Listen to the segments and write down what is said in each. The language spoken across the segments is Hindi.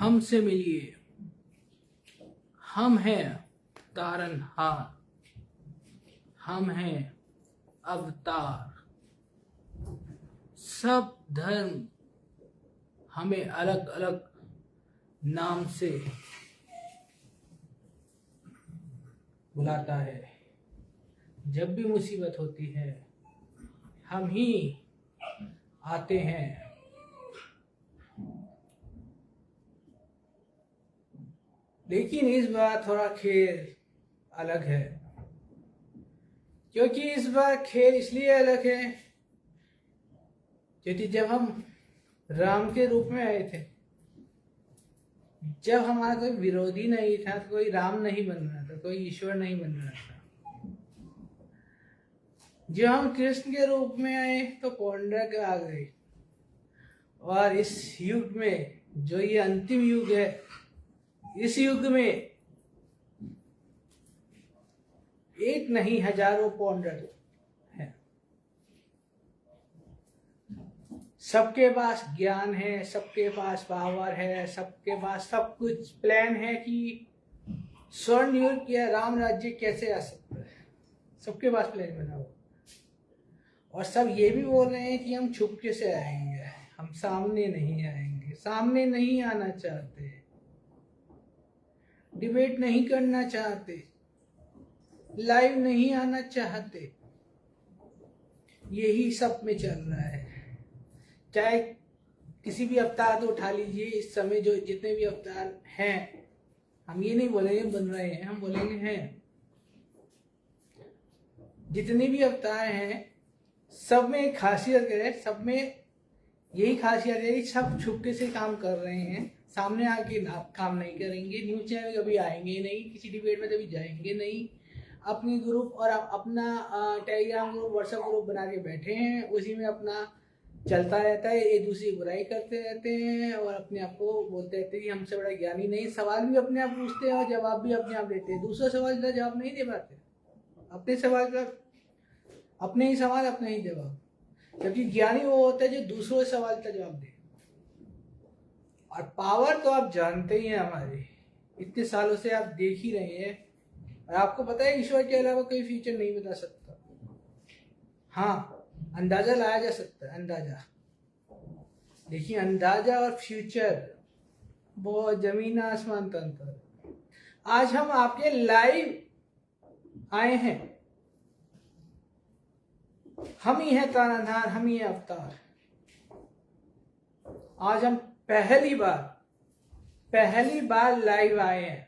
हमसे मिलिए, हम हैं तारनहार, हम हैं अवतार। सब धर्म हमें अलग अलग नाम से बुलाता है। जब भी मुसीबत होती है हम ही आते हैं। लेकिन इस बार थोड़ा खेल अलग है, क्योंकि इस बार खेल इसलिए अलग है क्योंकि जब हम राम के रूप में आए थे, जब हमारा कोई विरोधी नहीं था, तो कोई राम नहीं बन रहा था, कोई ईश्वर नहीं बन रहा था। जब हम कृष्ण के रूप में आए तो पौंड्रक आ गए। और इस युग में, जो ये अंतिम युग है, इस युग में एक नहीं हजारों पौंड्रक है। सबके पास ज्ञान है, सबके पास पावर है, सबके पास सब कुछ प्लान है कि स्वर्ण युग या राम राज्य कैसे आ सकता है। सबके पास प्लान बना हुआ, और सब ये भी बोल रहे हैं कि हम छुपके से आएंगे, हम सामने नहीं आएंगे। सामने नहीं आना चाहते, डिबेट नहीं करना चाहते, लाइव नहीं आना चाहते। यही सब में चल रहा है। चाहे किसी भी अवतार तो उठा लीजिए, इस समय जो जितने भी अवतार हैं, हम ये नहीं बोलेंगे बन रहे हैं, हम बोलेंगे हैं। जितने भी अवतार हैं सब में एक खासियत है, सब में यही खासियत है कि सब छुपके से काम कर रहे हैं। सामने आके काम नहीं करेंगे, न्यूज चैनल कभी आएंगे नहीं, किसी डिबेट में कभी जाएंगे नहीं। अपनी ग्रुप और अपना टेलीग्राम ग्रुप, व्हाट्सएप ग्रुप बना के बैठे हैं, उसी में अपना चलता रहता है। एक दूसरी बुराई करते रहते हैं और अपने आप को बोलते रहते हैं कि हमसे बड़ा ज्ञानी नहीं। सवाल भी अपने आप पूछते हैं और जवाब भी अपने आप देते हैं। दूसरा सवाल का जवाब नहीं दे पाते, अपने सवाल का अपने ही सवाल, अपने ही जवाब। जबकि ज्ञानी वो होता है जो दूसरों सवाल का जवाब दे। और पावर तो आप जानते ही हैं हमारी, इतने सालों से आप देख ही रहे हैं। और आपको पता है ईश्वर के अलावा कोई फ्यूचर नहीं बता सकता। हाँ, अंदाजा लाया जा सकता है, अंदाजा। देखिए, अंदाजा और फ्यूचर बहुत जमीन आसमान का अंतर है। आज हम आपके लाइव आए हैं, हम ही हैं तारनहार, हम ही हैं अवतार। आज हम पहली बार लाइव आए हैं।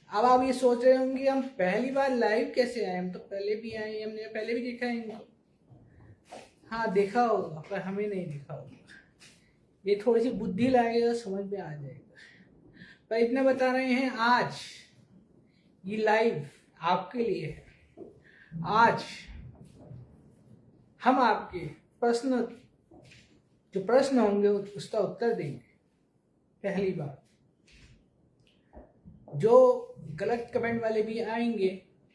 अब आप ये सोच रहे होंगे हम पहली बार लाइव कैसे आए, हम तो पहले भी आए हैं, हमने पहले भी देखा है इनको। हाँ, देखा होगा, पर हमें नहीं देखा होगा। ये थोड़ी सी बुद्धि लगेगा, समझ में आ जाएगा। पर इतना बता रहे हैं, आज ये लाइव आपके लिए है। आज हम आपके जो प्रश्न होंगे उसका उत्तर देंगे पहली बार। जो गलत कमेंट वाले भी आएंगे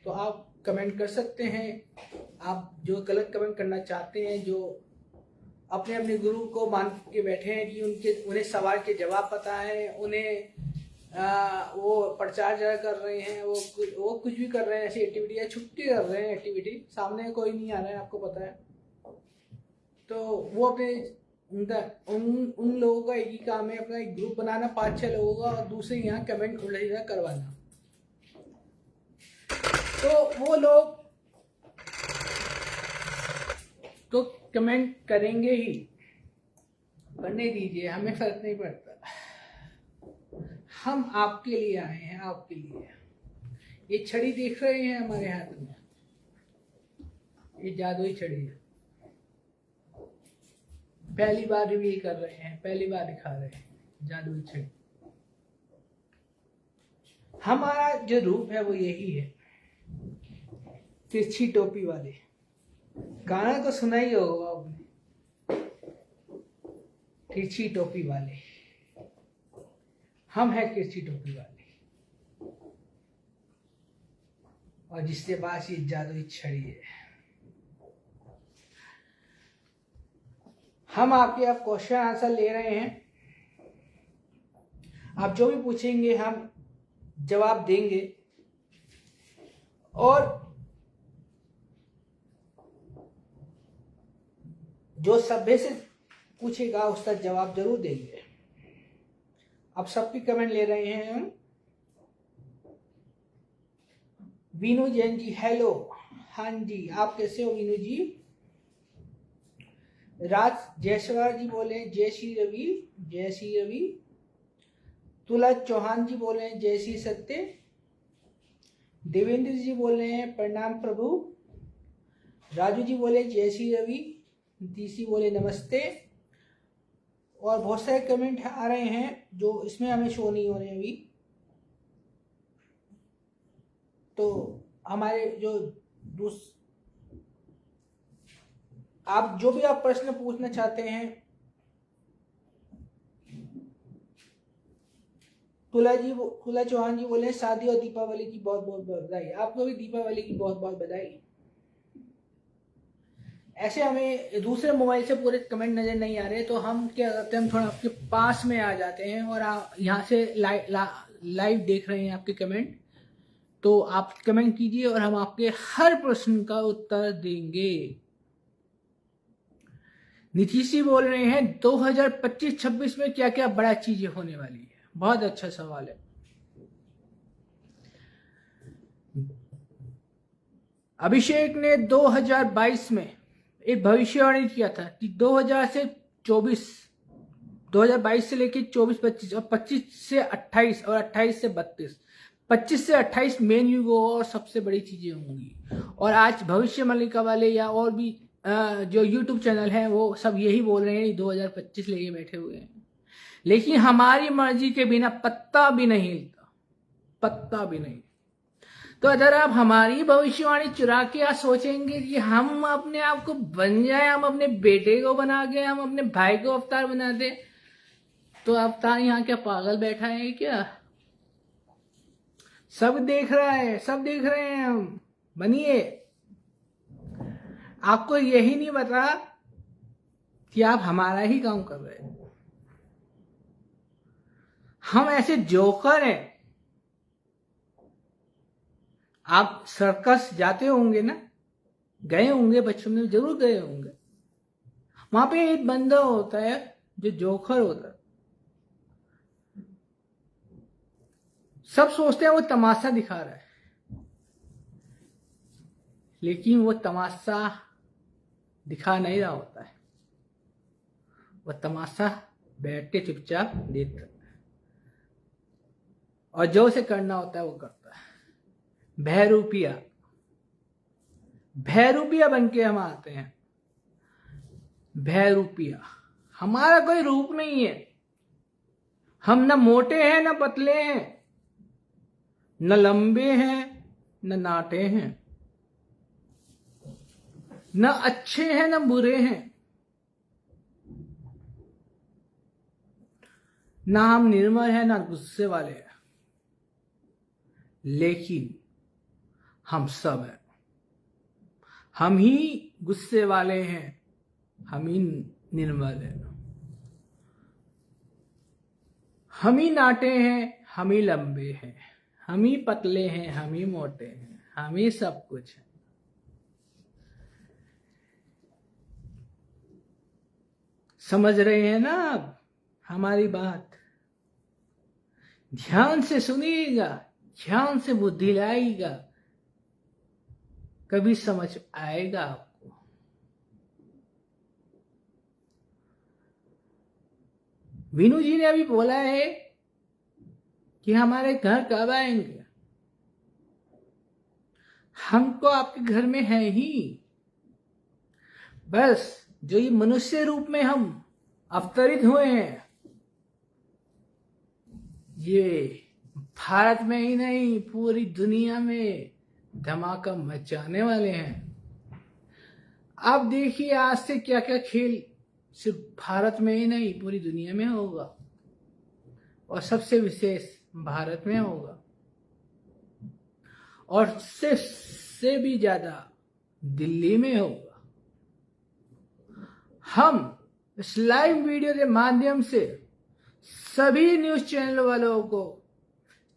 तो आप कमेंट कर सकते हैं। आप जो गलत कमेंट करना चाहते हैं, जो अपने अपने गुरु को मान के बैठे हैं कि उन्हें सवाल के जवाब पता है, उन्हें वो प्रचार जरा कर रहे हैं, वो कुछ भी कर रहे हैं, ऐसी एक्टिविटी है, छुट्टी कर रहे हैं एक्टिविटी, सामने कोई नहीं आ रहा है, आपको पता है। तो वो अपने उन लोगों का एक ही काम है, अपना एक ग्रुप बनाना 5-6 लोगों का, और दूसरे यहाँ कमेंट उल्टा करवाना। तो वो लोग तो कमेंट करेंगे ही, करने दीजिए, हमें फर्क नहीं पड़ता। हम आपके लिए आए हैं, आपके लिए। ये छड़ी देख रहे हैं हमारे हाथ में, ये जादुई छड़ी है। पहली बार रिवील कर रहे हैं, पहली बार दिखा रहे हैं जादुई छड़ी। हमारा जो रूप है वो यही है, तिरछी टोपी वाले। गाना तो सुना ही होगा आपने, तिरछी टोपी वाले। हम हैं तिरछी टोपी वाले, और जिसके पास ये जादुई छड़ी है। हम आपके अब क्वेश्चन आंसर ले रहे हैं। आप जो भी पूछेंगे हम जवाब देंगे। और जो सभ्य से पूछेगा उसका जवाब जरूर देंगे। अब सबकी कमेंट ले रहे हैं हम। वीनू जैन जी हेलो, हाँ जी, आप कैसे हो वीनू जी? राज जयसवाल जी बोले जय श्री रवि, जय श्री रवि। तुला चौहान जी बोले जय श्री सत्य। देवेंद्र जी बोल रहे हैं प्रणाम प्रभु। राजू जी बोले जय श्री रवि। डीसी बोले नमस्ते। और बहुत सारे कमेंट आ रहे हैं जो इसमें हमें शो नहीं हो रहे अभी। तो हमारे जो आप जो भी आप प्रश्न पूछना चाहते हैं। तुला चौहान जी बोले शादी और दीपावली की बहुत बहुत बधाई। आपको भी दीपावली की बहुत बहुत बधाई। ऐसे हमें दूसरे मोबाइल से पूरे कमेंट नजर नहीं आ रहे, तो हम क्या करते हैं, हम थोड़ा आपके पास में आ जाते हैं और यहाँ से लाइव देख रहे हैं आपके कमेंट। तो आप कमेंट कीजिए और हम आपके हर प्रश्न का उत्तर देंगे। नीतीश जी बोल रहे हैं 2025-26 में क्या क्या बड़ा चीजें होने वाली है। बहुत अच्छा सवाल है। अभिषेक ने 2022 में एक भविष्यवाणी किया था कि 2022 से लेके 24-25 और 25 से 28 और 28 से 32, 25 से 28 मेन युग और सबसे बड़ी चीजें होंगी। और आज भविष्यवाणी वाले या और भी जो YouTube चैनल हैं वो सब यही बोल रहे हैं 2025 लेके बैठे हुए हैं। लेकिन हमारी मर्जी के बिना पत्ता भी नहीं हिलता, पत्ता भी नहीं। तो अगर आप हमारी भविष्यवाणी चुरा के आप सोचेंगे कि हम अपने आप को बन जाए, हम अपने बेटे को बना के, हम अपने भाई को अवतार बना दे, तो अवतार यहाँ क्या पागल बैठा है क्या? सब देख रहा है, सब देख रहे हैं हम। बनिए। आपको यही नहीं पता कि आप हमारा ही काम कर रहे हैं। हम ऐसे जोकर हैं। आप सर्कस जाते होंगे ना, गए होंगे, बचपन में जरूर गए होंगे। वहां पे एक बंदा होता है जो जोकर होता है। सब सोचते हैं वो तमाशा दिखा रहा है, लेकिन वो तमाशा दिखा नहीं रहा होता है। वो तमाशा बैठ के चुपचाप देखता है और जो उसे करना होता है वो करता है। बहरूपिया बन के हम आते हैं। बहरूपिया हमारा कोई रूप नहीं है। हम न मोटे हैं न पतले हैं, न लंबे हैं न नाटे हैं, न अच्छे हैं न बुरे हैं, ना हम निर्मल हैं ना गुस्से वाले हैं, लेकिन हम सब हैं। हम ही गुस्से वाले हैं, हम ही निर्मल हैं, हम ही नाटे हैं, हम ही लंबे हैं, हम ही पतले हैं, हम ही मोटे हैं, हम ही सब कुछ है। समझ रहे हैं ना आप हमारी बात? ध्यान से सुनिएगा, ध्यान से बुद्धि लाएगा, कभी समझ आएगा आपको। वीनू जी ने अभी बोला है कि हमारे घर कब आएंगे। हमको आपके घर में है ही, बस जो ये मनुष्य रूप में हम अवतरित हुए हैं, ये भारत में ही नहीं पूरी दुनिया में धमाका मचाने वाले हैं। आप देखिए आज से क्या क्या खेल सिर्फ भारत में ही नहीं पूरी दुनिया में होगा, और सबसे विशेष भारत में होगा, और से भी ज्यादा दिल्ली में होगा। हम इस लाइव वीडियो के माध्यम से सभी न्यूज चैनल वालों को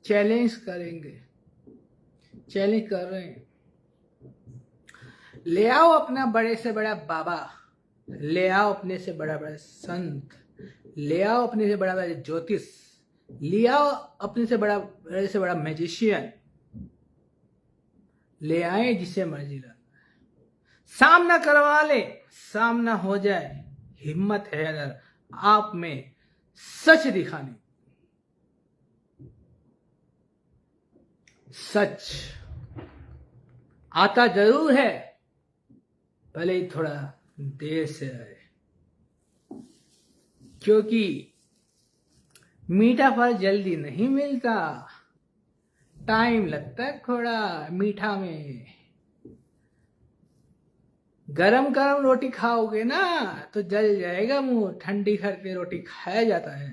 चैलेंज करेंगे, चैलेंज कर रहे हैं। ले आओ अपना बड़े से बड़ा बाबा, ले आओ अपने से बड़ा बड़ा संत, ले आओ अपने से बड़ा बड़ा ज्योतिष, ले आओ अपने से बड़ा मैजिशियन, ले आए जिसे मर्जी ला, सामना करवा ले, सामना हो जाए। हिम्मत है अगर आप में सच दिखाने, सच आता जरूर है, भले ही थोड़ा देर से आए, क्योंकि मीठा फल जल्दी नहीं मिलता, टाइम लगता है थोड़ा मीठा में। गरम गरम रोटी खाओगे ना तो जल जाएगा मुंह, ठंडी करके रोटी खाया जाता है।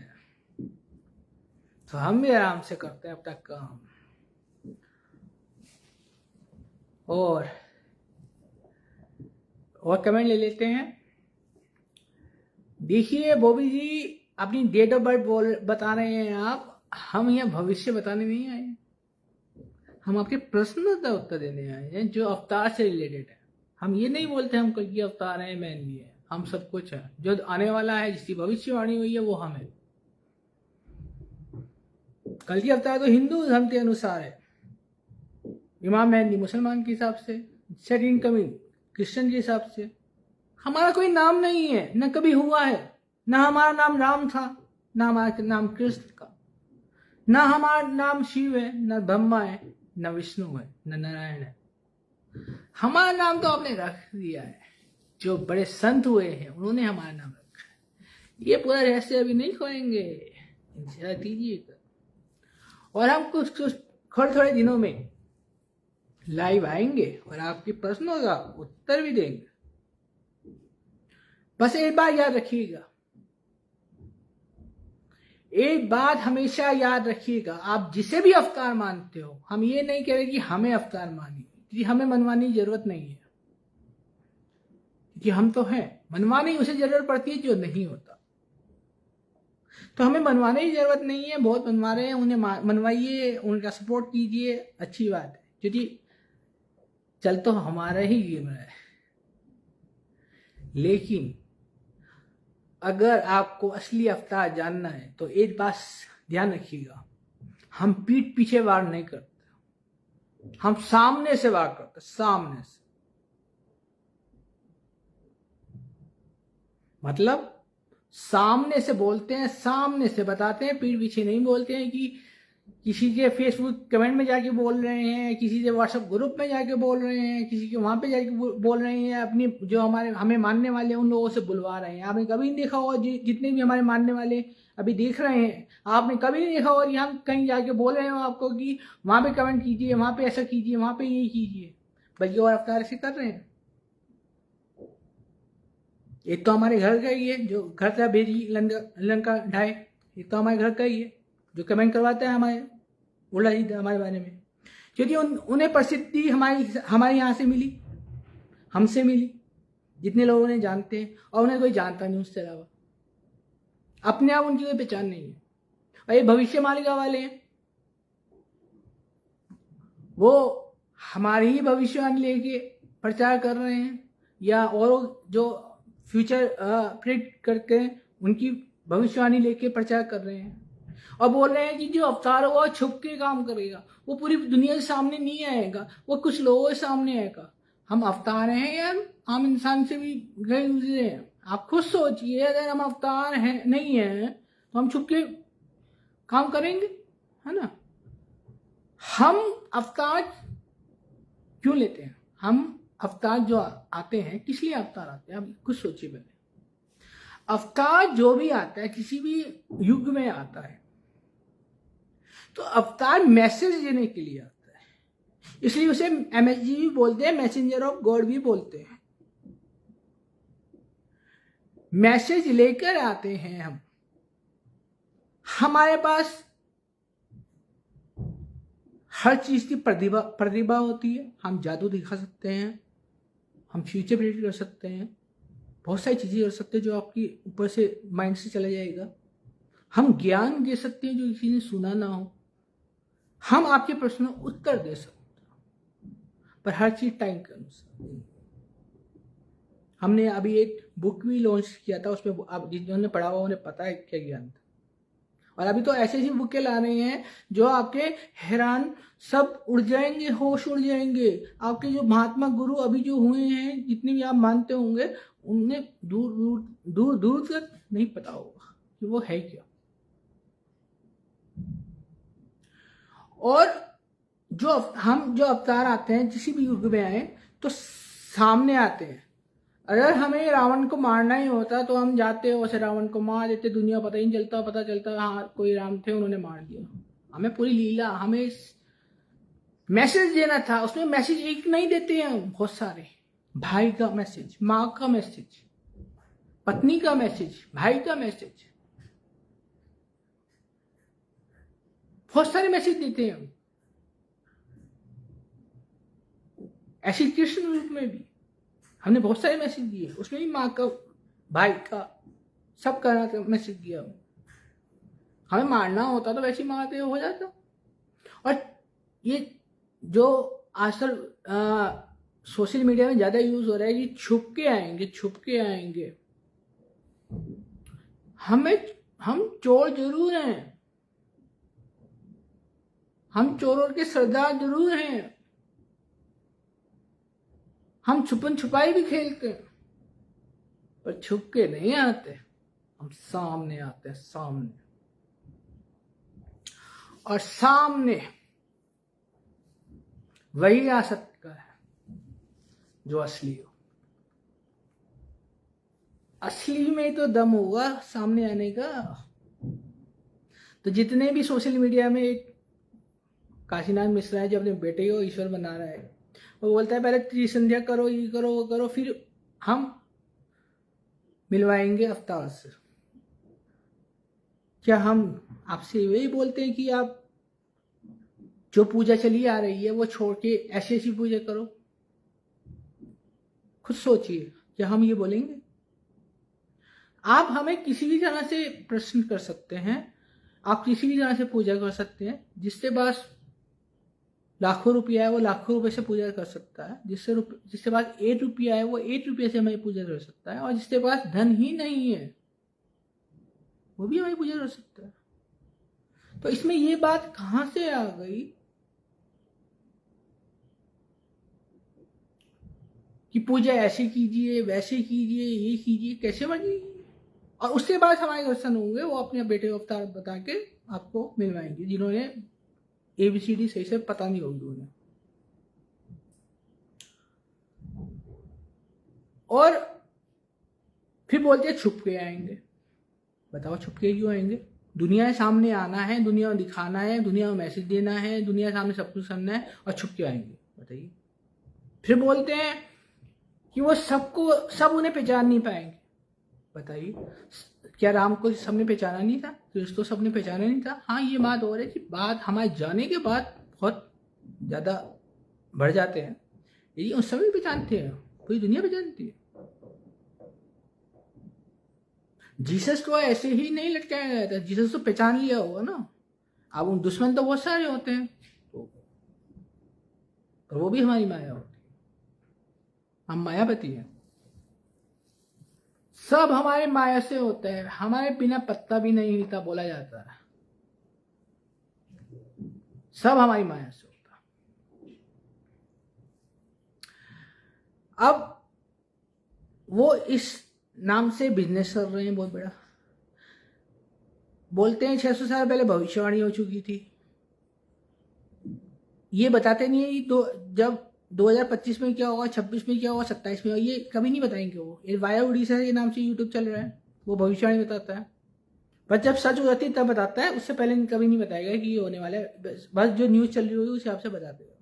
तो हम भी आराम से करते हैं अपना काम। और कमेंट ले लेते हैं। देखिए बॉबी जी, अपनी डेट ऑफ बर्थ बता रहे हैं आप, हम यहाँ भविष्य बताने नहीं आए, हम आपके प्रश्नों का उत्तर देने आए हैं जो अवतार से रिलेटेड है। हम ये नहीं बोलते हम कल की अवतार हैं, मैं नहीं है, हम सब कुछ है। जो आने वाला है, जिसकी भविष्यवाणी हुई है, वो हम है। कल की अवतार तो हिंदू धर्म के अनुसार है, इमाम मेहदी मुसलमान के हिसाब से, सेकंड कमिंग क्रिश्चियन के हिसाब से। हमारा कोई नाम नहीं है, न कभी हुआ है, ना हमारा नाम राम था, ना हमारा नाम कृष्ण का, ना हमारा नाम शिव है, न ब्रह्मा है, न विष्णु है, न नारायण है। हमारा नाम तो आपने रख दिया है, जो बड़े संत हुए हैं उन्होंने हमारा नाम रखा है। ये पूरा रहस्य अभी नहीं खोलेंगे, इंतजार कीजिएगा। और हम कुछ थोड़े दिनों में लाइव आएंगे और आपके प्रश्नों का उत्तर भी देंगे। बस एक बात याद रखिएगा, एक बात हमेशा याद रखिएगा, आप जिसे भी अवतार मानते हो, हम ये नहीं कह रहे कि हमें अवतार मानिए, क्योंकि हमें मनवाने की जरूरत नहीं है, क्योंकि हम तो हैं। मनवाने उसे जरूरत पड़ती है जो नहीं होता। तो हमें मनवाने की जरूरत नहीं है, बहुत मनवा रहे हैं, उन्हें मनवाइए, उनका सपोर्ट कीजिए, अच्छी बात है, क्योंकि चल तो हमारा ही गेम है। लेकिन अगर आपको असली अवतार जानना है तो एक बात ध्यान रखिएगा, हम पीठ पीछे वार नहीं करते, हम सामने से वार करते, सामने से। मतलब सामने से बोलते हैं, सामने से बताते हैं, पीठ पीछे नहीं बोलते हैं कि किसी के फेसबुक कमेंट में जाके बोल रहे हैं, किसी के व्हाट्सएप ग्रुप में जाके बोल रहे हैं, किसी के वहां पे जाके बोल रहे हैं, अपनी जो हमें मानने वाले हैं उन लोगों से बुलवा रहे हैं। आपने कभी नहीं देखा होगा, जितने भी हमारे मानने वाले अभी देख रहे हैं, आपने कभी नहीं देखा होगा कि हम कहीं जाके बोल रहे हो आपको कि वहां पे कमेंट कीजिए, वहां पे ऐसा कीजिए, वहां पे ये कीजिए, बल्कि और अवतार ऐसे कर रहे हैं। एक तो हमारे घर का ही है जो घर का भेजी लंका ढाए, एक तो हमारे घर का ही है जो कमेंट करवाता है हमारे उल्टा सीधा हमारे बारे में, क्योंकि उन्हें प्रसिद्धि हमारे यहाँ से मिली, हमसे मिली, जितने लोग उन्हें जानते हैं, और उन्हें कोई जानता नहीं उससे अलावा, अपने आप उनकी कोई पहचान नहीं है। और ये भविष्य मालिका वाले हैं, वो हमारी ही भविष्यवाणी लेके प्रचार कर रहे हैं, या और जो फ्यूचर प्रेडिक्ट करके उनकी भविष्यवाणी लेके प्रचार कर रहे हैं, और बोल रहे हैं कि जो अवतार होगा वो छुप के काम करेगा, वो पूरी दुनिया के सामने नहीं आएगा, वो कुछ लोगों के सामने आएगा। हम अवतार हैं यार, आम इंसान से भी गए गुजरे हैं। आप खुद सोचिए, अगर हम अवतार हैं नहीं है तो हम छुप के काम करेंगे, है ना। हम अवतार क्यों लेते हैं? हम अवतार जो आते हैं, किस लिए अवतार आते हैं, आप कुछ सोचिए पहले। अवतार जो भी आता है किसी भी युग में आता है, तो अवतार मैसेज देने के लिए आता है, इसलिए उसे MSG भी बोलते हैं, मैसेंजर ऑफ गॉड भी बोलते हैं। मैसेज लेकर आते हैं हम। हमारे पास हर चीज की प्रतिभा होती है, हम जादू दिखा सकते हैं, हम फ्यूचर प्रेडिक्ट कर सकते हैं, बहुत सारी चीजें कर सकते हैं जो आपकी ऊपर से माइंड से चला जाएगा। हम ज्ञान दे सकते हैं जो किसी ने सुना ना हो, हम आपके प्रश्नों का उत्तर दे सकते हैं, पर हर चीज टाइम के अनुसार। हमने अभी एक बुक भी लॉन्च किया था, उसमें आप जिन्होंने पढ़ा हुआ उन्हें पता है क्या ज्ञान था। और अभी तो ऐसी ऐसी बुकें ला रहे हैं जो आपके हैरान, सब उड़ जाएंगे, होश उड़ जाएंगे। आपके जो महात्मा गुरु अभी जो हुए हैं, जितने भी आप मानते होंगे, उन्हें दूर दूर दूर दूर तक नहीं पता होगा कि वो है क्या। और जो अवतार आते हैं किसी भी युग में आए तो सामने आते हैं। अगर हमें रावण को मारना ही होता तो हम जाते वैसे रावण को मार देते, दुनिया पता ही नहीं चलता, पता चलता हाँ कोई राम थे उन्होंने मार दिया। हमें पूरी लीला, हमें मैसेज देना था, उसमें मैसेज एक नहीं देते हैं हम, बहुत सारे। भाई का मैसेज, माँ का मैसेज, पत्नी का मैसेज, भाई का मैसेज, बहुत सारे मैसेज देते हैं हम। ऐसी कृष्ण रूप में भी हमने बहुत सारे मैसेज दिए, उसमें भी माँ का, भाई का, सबका मैसेज दिया। हमें मारना होता तो वैसे ही मारते हो जाता। और ये जो आजकल सोशल मीडिया में ज्यादा यूज हो रहा है, ये छुप के आएंगे, छुप के आएंगे। हम चोर जरूर हैं, हम चोरों के सरदार जरूर हैं, हम छुपन छुपाई भी खेलते हैं, पर छुप के नहीं आते, हम सामने आते हैं, सामने। और सामने वही आ सकता है जो असली हो। असली में तो दम होगा सामने आने का। तो जितने भी सोशल मीडिया में एक काशीनाथ मिश्रा है जो अपने बेटे को ईश्वर बना रहा है, वो बोलता है पहले त्रिसंध्या करो, ये करो, वो करो, फिर हम मिलवाएंगे अवतार से। क्या हम आपसे यही बोलते हैं कि आप जो पूजा चली आ रही है वो छोड़ के ऐसी ऐसी पूजा करो? खुद सोचिए, क्या हम ये बोलेंगे? आप हमें किसी भी तरह से प्रश्न कर सकते हैं, आप किसी भी तरह से पूजा कर सकते हैं। जिसके पास लाखों रुपया है वो लाखों रुपए से पूजा कर सकता है, जिसके पास 1 रुपया है वो 1 रुपये से हमें पूजा कर सकता है, और जिसके पास धन ही नहीं है वो भी हमें पूजा कर सकता है। तो इसमें ये बात कहां से आ गई कि पूजा ऐसे कीजिए, वैसे कीजिए, ये कीजिए, कैसे बनी? और उसके बाद हमारे दर्शन होंगे, वो अपने बेटे को अवतार बता के आपको मिलवाएंगे, जिन्होंने ABCD सही से पता नहीं होगी उन्हें। और फिर बोलते हैं छुप के आएंगे। बताओ छुप के क्यों आएंगे? दुनिया के सामने आना है, दुनिया में दिखाना है, दुनिया में मैसेज देना है, दुनिया के सामने सब कुछ करना है, और छुप के आएंगे। बताइए। फिर बोलते हैं कि वो सब उन्हें पहचान नहीं पाएंगे। बताइए, क्या राम को सबने पहचाना नहीं था? कृष्ण को सबने पहचाना नहीं था? हाँ, ये बात हो रही है कि बात हमारे जाने के बाद बहुत ज्यादा बढ़ जाते हैं, यदि उन सभी पहचानते हैं, पूरी दुनिया पहचानती है। जीसस को ऐसे ही नहीं लटकाया गया था, जीसस तो पहचान लिया होगा ना। अब उन दुश्मन तो बहुत सारे होते हैं, पर वो भी हमारी माया होती है, हम मायावती हैं। सब हमारे माया से होता है, हमारे बिना पत्ता भी नहीं हिलता बोला जाता है। सब हमारी माया से होता है। अब वो इस नाम से बिजनेस कर रहे हैं बहुत बड़ा। बोलते हैं 600 साल पहले भविष्यवाणी हो चुकी थी। ये बताते नहीं है जब 2025 में क्या होगा, 26 में क्या होगा, 27 में होगा, ये कभी नहीं बताएंगे। वो वाया उड़ीसा के नाम से यूट्यूब चल रहा है, वो भविष्यवाणी बताता है, पर जब सच हो जाती है तब बताता है, उससे पहले कभी नहीं बताएगा कि ये होने वाला है। बस जो न्यूज चल रही होगी उस हिसाब से बताते हैं।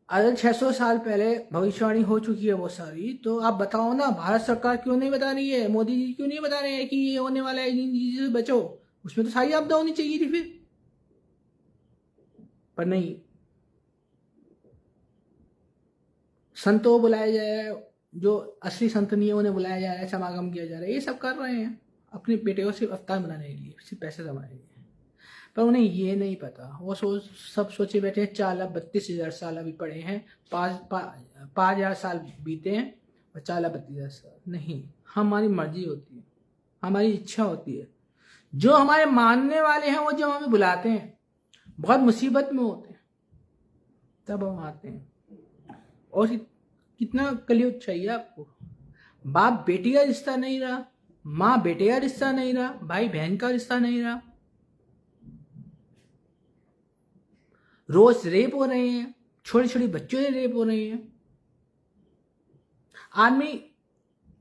अगर 600 साल पहले भविष्यवाणी हो चुकी है वो सारी, तो आप बताओ ना, भारत सरकार क्यों नहीं बता रही है, मोदी जी क्यों नहीं बता रहे हैं कि ये होने वाला है, इन चीजों से बचो? उसमें तो सारी आपदा होनी चाहिए थी फिर, पर नहीं। संतों को बुलाया जाए, जो असली संत नहीं है उन्हें बुलाया जा रहा है, समागम किया जा रहा है, ये सब कर रहे हैं। अपने बेटे को सिर्फ अवतार बनाने के लिए, सिर्फ पैसे कमाने के लिए। पर उन्हें ये नहीं पता, वो सब सोचे बैठे हैं 4,32,000 साल अभी पड़े हैं, 5,000 साल बीते हैं और 4,32,000 साल नहीं। हमारी मर्जी होती है, हमारी इच्छा होती है। जो हमारे मानने वाले हैं वो जब हमें बुलाते हैं, बहुत मुसीबत में होते हैं, तब हम आते हैं। और कितना कलयुग चाहिए आपको। बाप बेटी का रिश्ता नहीं रहा, माँ बेटे का रिश्ता नहीं रहा, भाई बहन का रिश्ता नहीं रहा, रोज रेप हो रहे हैं, छोटे छोटे बच्चों से रेप हो रहे हैं। आदमी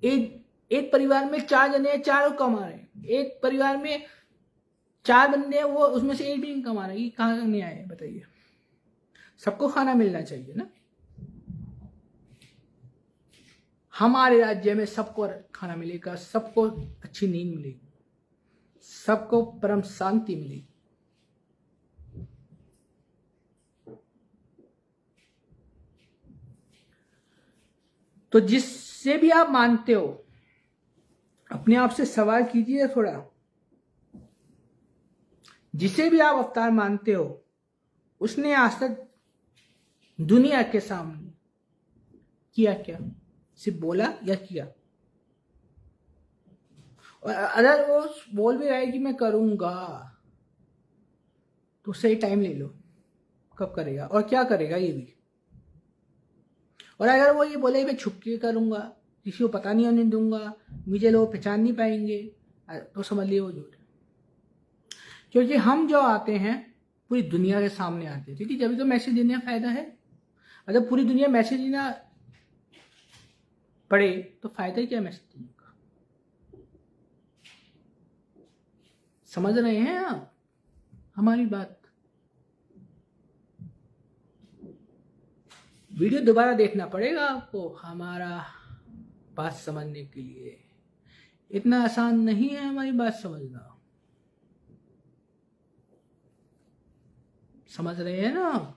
एक परिवार में 4 जने हैं, 4 कमा रहे हैं। एक परिवार में 4 बंदे हैं, वो उसमें से एक भी नहीं कमा रहे। ये कहाँ का न्याय है बताइए। सबको खाना मिलना चाहिए ना। हमारे राज्य में सबको खाना मिलेगा, सबको अच्छी नींद मिलेगी, सबको परम शांति मिलेगी। तो जिससे भी आप मानते हो, अपने आप से सवाल कीजिए थोड़ा। जिसे भी आप अवतार मानते हो, उसने आज तक दुनिया के सामने किया क्या? सिर्फ बोला या किया? और अगर वो बोल भी रहा है कि मैं करूंगा, तो सही टाइम ले लो, कब करेगा और क्या करेगा ये भी। और अगर वो ये बोले मैं छुप के करूंगा, किसी को पता नहीं होने दूंगा, मुझे लोग पहचान नहीं पाएंगे, तो समझ लिए वो झूठ है। क्योंकि हम जो आते हैं पूरी दुनिया के सामने आते हैं, क्योंकि जब तो मैसेज देने का फायदा है। अगर पूरी दुनिया मैसेज देना पड़े तो फायदा क्या मैसेज देने का? समझ रहे हैं आप हमारी बात? वीडियो दोबारा देखना पड़ेगा आपको हमारा बात समझने के लिए। इतना आसान नहीं है हमारी बात समझना। समझ रहे हैं ना?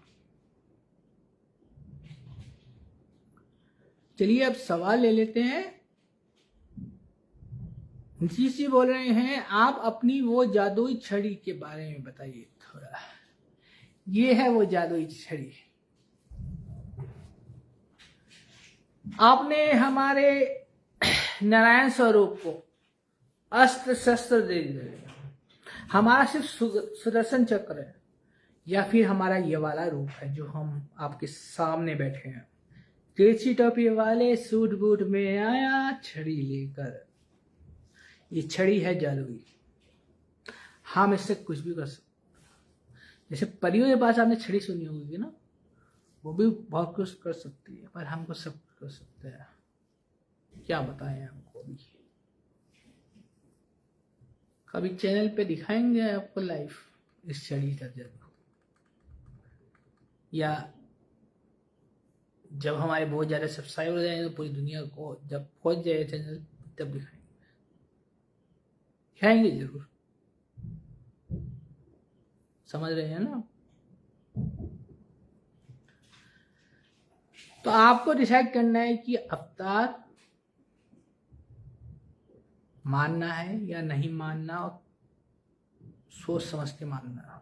चलिए अब सवाल ले लेते हैं। जी बोल रहे हैं, आप अपनी वो जादुई छड़ी के बारे में बताइए थोड़ा। ये है वो जादुई छड़ी। आपने हमारे नारायण स्वरूप को अस्त्र शस्त्र दे दिए। हमारा सिर्फ सुदर्शन चक्र है, या फिर हमारा ये वाला रूप है जो हम आपके सामने बैठे हैं। तिरछी टोपी वाले सूट बूट में आया छड़ी लेकर। ये छड़ी है जादुई। हम इससे कुछ भी कर सकते। जैसे परियों के पास आपने छड़ी सुनी होगी ना, वो भी बहुत कुछ कर सकती है, पर हमको सब कर सकते हैं। क्या बताएं हमको भी। कभी चैनल पे दिखाएंगे आपको लाइव इस छड़ी का जादू, या जब हमारे बहुत ज़्यादा सब्सक्राइबर हो जाएंगे तो पूरी दुनिया को जब पहुंच जाए चैनल तब दिखाएंगे जरूर। समझ रहे हैं ना? तो आपको डिसाइड करना है कि अवतार मानना है या नहीं मानना, और सोच समझ के मानना।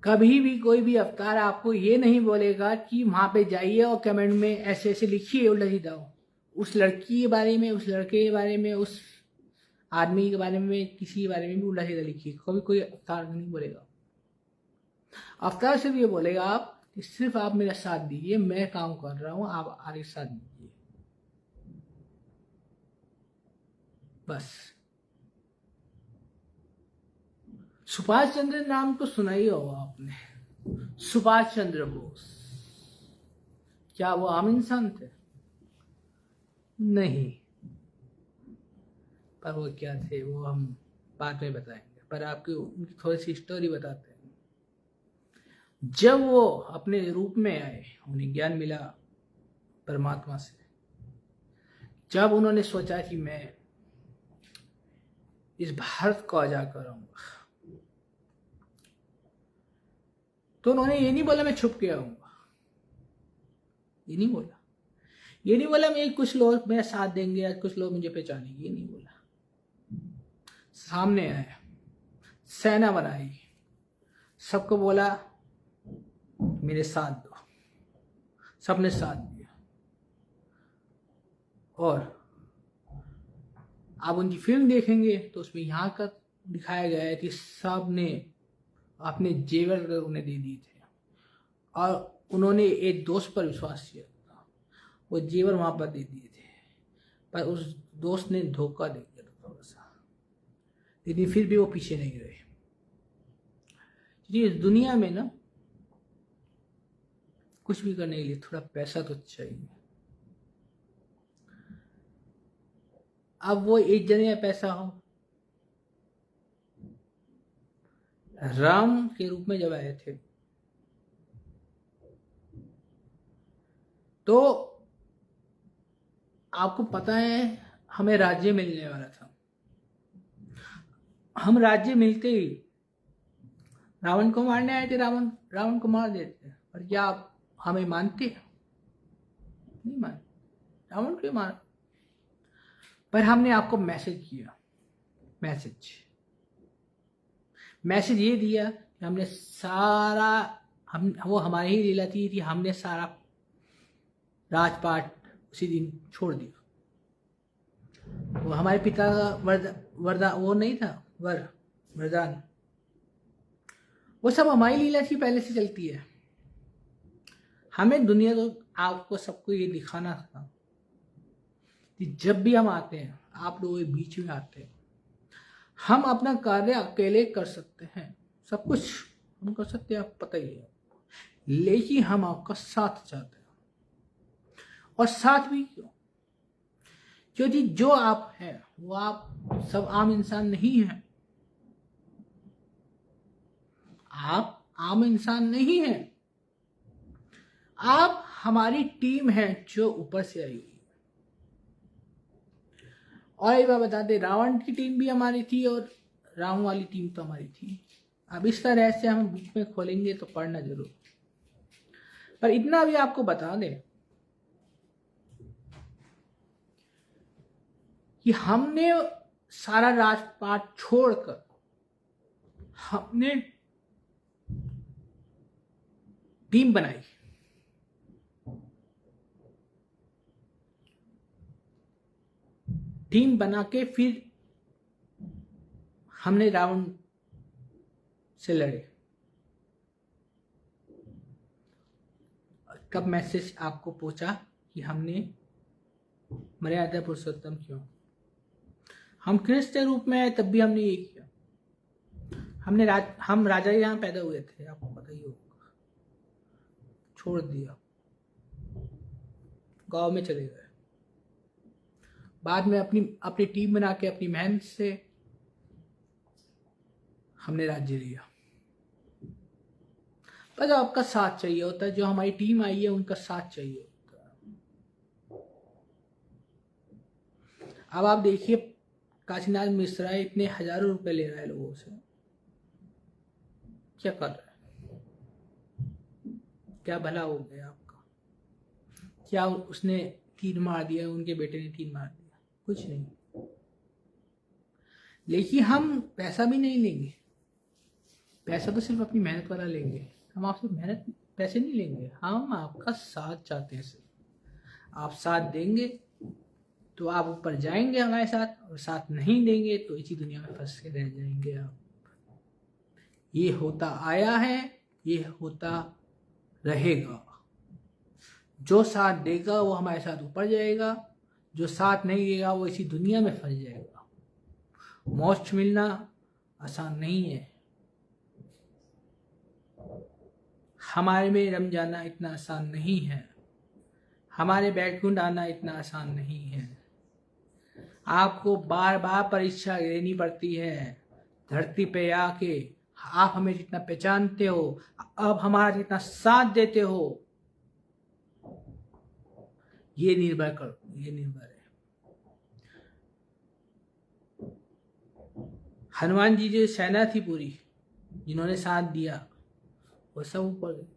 कभी भी कोई भी अवतार आपको ये नहीं बोलेगा कि वहां पे जाइए और कमेंट में ऐसे ऐसे लिखिए उल्टा सीधा, उस लड़की के बारे में, उस लड़के के बारे में, उस आदमी के बारे में, किसी के बारे में भी उल्टा सीधा लिखिए। कभी कोई अवतार नहीं बोलेगा। अवतार सिर्फ ये बोलेगा आप कि सिर्फ आप मेरा साथ दीजिए, मैं काम कर रहा हूं, आप आगे साथ दीजिए, बस। सुभाष चंद्र नाम तो सुना ही होगा आपने। सुभाष चंद्र बोस, क्या वो आम इंसान थे? नहीं, पर वो क्या थे वो हम बाद में बताएंगे। पर आपकी उनकी थोड़ी सी स्टोरी बताते हैं। जब वो अपने रूप में आए, उन्हें ज्ञान मिला परमात्मा से। जब उन्होंने सोचा कि मैं इस भारत को आजाद कराऊंगा, तो उन्होंने ये नहीं बोला मैं छुप के आऊंगा, ये नहीं बोला। ये नहीं बोला मैं कुछ लोग मेरा साथ देंगे या कुछ लोग मुझे पहचानेंगे, ये नहीं बोला। सामने आया, सेना बनाई, सबको बोला मेरे साथ दो, सबने साथ दिया। और आप उनकी फिल्म देखेंगे तो उसमें यहाँ का दिखाया गया है कि सब ने अपने जेवर उन्हें दे दिए थे और उन्होंने एक दोस्त पर विश्वास किया था, वो जेवर वहां पर दे दिए थे, पर उस दोस्त ने धोखा दे दिया थोड़ा सा, लेकिन फिर भी वो पीछे नहीं रहे। इस दुनिया में ना कुछ भी करने के लिए थोड़ा पैसा तो चाहिए। अब वो एक जने का पैसा हो, राम के रूप में जब आए थे तो आपको पता है हमें राज्य मिलने वाला था। हम राज्य मिलते ही रावण को मारने आए थे, रावण को मार देते। और क्या आप हमें मानते? नहीं मानते। रावण को मार, पर हमने आपको मैसेज किया, मैसेज ये दिया कि हमने सारा, वो हमारी ही लीला थी, हमने सारा राजपाट उसी दिन छोड़ दिया। वो हमारे पिता का वो नहीं था, वरदान, वो सब हमारी लीला थी, पहले से चलती है। हमें दुनिया को, आपको सबको ये दिखाना था कि जब भी हम आते हैं, आप लोगों के बीच में आते हैं, हम अपना कार्य अकेले कर सकते हैं, सब कुछ हम कर सकते हैं, आप पता ही है, लेकिन हम आपका साथ चाहते हैं। और साथ भी क्यों? क्योंकि जो आप हैं वो आप सब आम इंसान नहीं हैं। आप आम इंसान नहीं हैं, आप हमारी टीम है जो ऊपर से आई हुई। और एक बार बता दें, रावण की टीम भी हमारी थी और राम वाली टीम तो हमारी थी। अब इस तरह से हम बुक में खोलेंगे तो पढ़ना जरूर। पर इतना भी आपको बता दें कि हमने सारा राजपाट छोड़कर हमने टीम बनाई। टीम बना के फिर हमने रावण से लड़े। कब मैसेज आपको पहुंचा कि हमने मर्यादा पुरुषोत्तम क्यों? हम कृष्ण रूप में आए तब भी हमने ये किया। हम राजा यहाँ पैदा हुए थे, आपको पता ही होगा, छोड़ दिया, गांव में चले गए। बाद में अपनी टीम बना के अपनी मेहनत से हमने राज्य लिया। पर आपका साथ चाहिए होता है, जो हमारी टीम आई है उनका साथ चाहिए होता है। अब आप देखिए, काशीनाथ मिश्रा इतने हजारों रुपए ले रहा है लोगों से, क्या कर रहा है? क्या भला हो गया आपका? क्या उसने तीर मार दिया, उनके बेटे ने तीर मार दिया? कुछ नहीं। लेकिन हम पैसा भी नहीं लेंगे, पैसा तो सिर्फ अपनी मेहनत वाला लेंगे। हम आपसे मेहनत पैसे नहीं लेंगे, हम आपका साथ चाहते हैं। सिर्फ आप साथ देंगे तो आप ऊपर जाएंगे हमारे साथ, और साथ नहीं देंगे तो इसी दुनिया में फंस के रह जाएंगे आप। ये होता आया है, ये होता रहेगा। जो साथ देगा वो हमारे साथ ऊपर जाएगा, जो साथ नहीं देगा वो इसी दुनिया में फंस जाएगा। मोक्ष मिलना आसान नहीं है, हमारे में रम जाना इतना आसान नहीं है, हमारे बैकुंठ आना इतना आसान नहीं है। आपको बार बार परीक्षा लेनी पड़ती है धरती पे आके। आप हमें जितना पहचानते हो, अब हमारा जितना साथ देते हो, ये निर्भर है। हनुमान जी जो सेना थी पूरी, जिन्होंने साथ दिया, वो सब ऊपर गए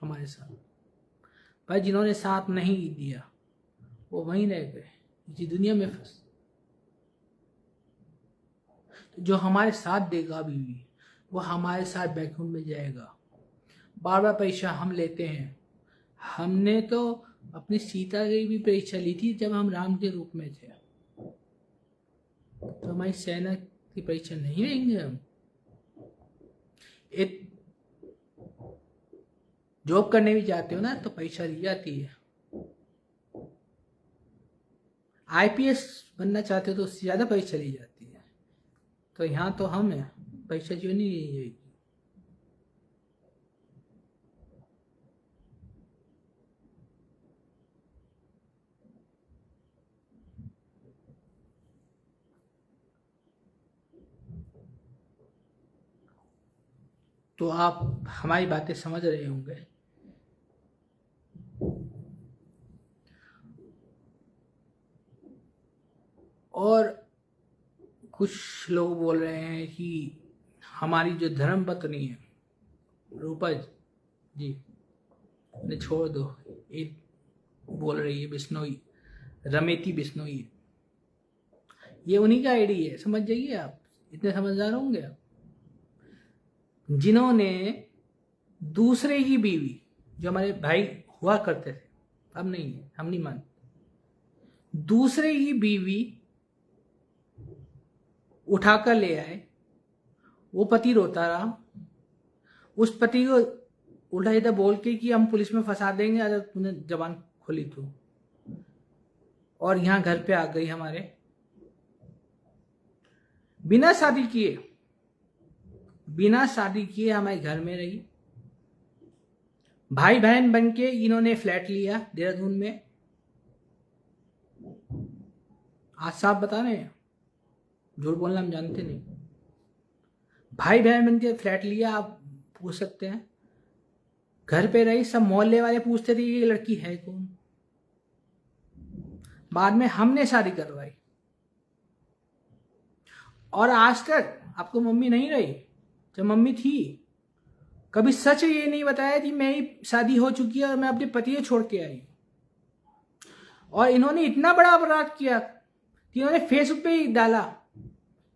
हमारे साथ। पर जिन्होंने साथ नहीं दिया, वो वहीं रह गए, इसी दुनिया में फंस। तो जो हमारे साथ देगा अभी भी, वो हमारे साथ बैकुंठ में जाएगा। बार बार परीक्षा हम लेते हैं। हमने तो अपनी सीता की भी परीक्षा ली थी जब हम राम के रूप में थे, तो हमारी सेना की परीक्षा नहीं लेंगे हम? एक जॉब करने भी जाते हो ना तो परीक्षा ली जाती है। आईपीएस बनना चाहते हो तो उससे ज्यादा परीक्षा ली जाती है। तो यहाँ तो हम हैं, परीक्षा क्यों नहीं ली जाएगी? तो आप हमारी बातें समझ रहे होंगे। और कुछ लोग बोल रहे हैं कि हमारी जो धर्म पत्नी है रूपा जी, ने छोड़ दो, एक बोल रही है बिश्नोई, रमेती बिश्नोई। ये उन्हीं का आईडी है, समझ जाइए आप, इतने समझदार होंगे आप। जिन्होंने दूसरे की बीवी, जो हमारे भाई हुआ करते थे, अब नहीं है, हम नहीं मानते, दूसरे की बीवी उठाकर ले आए, वो पति रोता रहा, उस पति को उल्टा सीधा बोल के कि हम पुलिस में फंसा देंगे अगर तूने जबान खोली तो, और यहाँ घर पे आ गई हमारे, बिना शादी किए हमारे घर में रही। भाई बहन बन के इन्होंने फ्लैट लिया देहरादून में। आज साहब बता रहे हैं, झूठ बोलना हम जानते नहीं। भाई बहन बन के फ्लैट लिया, आप पूछ सकते हैं। घर पे रही, सब मोहल्ले वाले पूछते थे ये लड़की है कौन। बाद में हमने शादी करवाई, और आज तक आपको मम्मी नहीं रही, जब मम्मी थी कभी सच ये नहीं बताया कि मेरी शादी हो चुकी है और मैं अपने पति को छोड़ के आई। और इन्होंने इतना बड़ा अपराध किया कि इन्होंने फेसबुक पे ही डाला,